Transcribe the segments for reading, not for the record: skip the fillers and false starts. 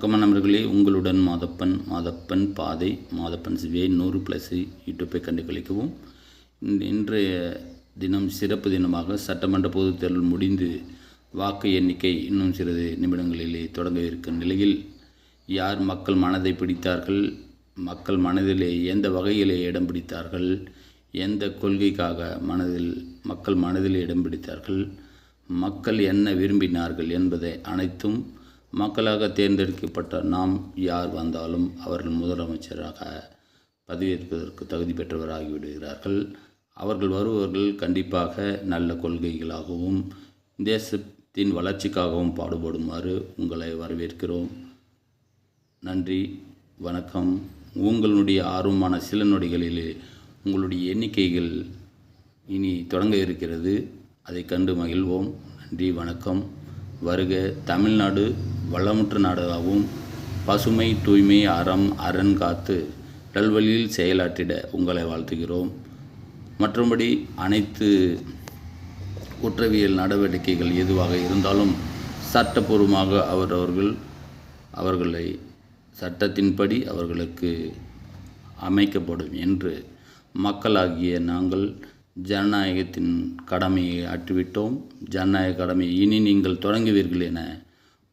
வணக்கம் நண்பர்களே, உங்களுடன் மாதப்பன் பாதை மாதப்பன் சிவியை 100+ யூடியூப்பை கண்டு கழிக்கவும். இன்றைய தினம் சிறப்பு தினமாக சட்டமன்ற பொதுத் தேர்தல் முடிந்து வாக்கு எண்ணிக்கை இன்னும் சிறிது நிமிடங்களிலே தொடங்க இருக்கும் நிலையில் யார் மக்கள் மனதை பிடித்தார்கள், மக்கள் மனதிலே எந்த வகையிலே இடம் பிடித்தார்கள், எந்த கொள்கைக்காக மக்கள் மனதில் இடம் பிடித்தார்கள், மக்கள் என்ன விரும்பினார்கள் என்பதை அனைத்தும் மக்களாக தேர்ந்தெடுக்கப்பட்ட நாம் யார் வந்தாலும் அவர்கள் முதலமைச்சராக பதவியேற்பதற்கு தகுதி பெற்றவராகிவிடுகிறார்கள். அவர்கள் வருபவர்கள் கண்டிப்பாக நல்ல கொள்கைகளாகவும் தேசத்தின் வளர்ச்சிக்காகவும் பாடுபடுமாறு உங்களை வரவேற்கிறோம். நன்றி, வணக்கம். உங்களுடைய ஆர்வமான சில நொடிகளிலே உங்களுடைய எண்ணிக்கைகள் இனி தொடங்க இருக்கிறது. அதை கண்டு மகிழ்வோம். நன்றி, வணக்கம். வருக. தமிழ்நாடு வளமுற்ற நாடாகவும் பசுமை தூய்மை அரண் காத்து நல்வழியில் செயலாற்றிட உங்களை வாழ்த்துகிறோம். மற்றபடி அனைத்து குற்றவியல் நடவடிக்கைகள் எதுவாக இருந்தாலும் சட்டப்பூர்வமாக அவர்களை சட்டத்தின்படி அவர்களுக்கு அமைக்கப்படும் என்று மக்களாகிய நாங்கள் ஜனநாயகத்தின் கடமையை ஆற்றிவிட்டோம். ஜனநாயக கடமையை இனி நீங்கள் தொடங்குவீர்கள் என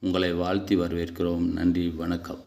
உங்களை வாழ்த்தி வரவேற்கிறோம். நன்றி, வணக்கம்.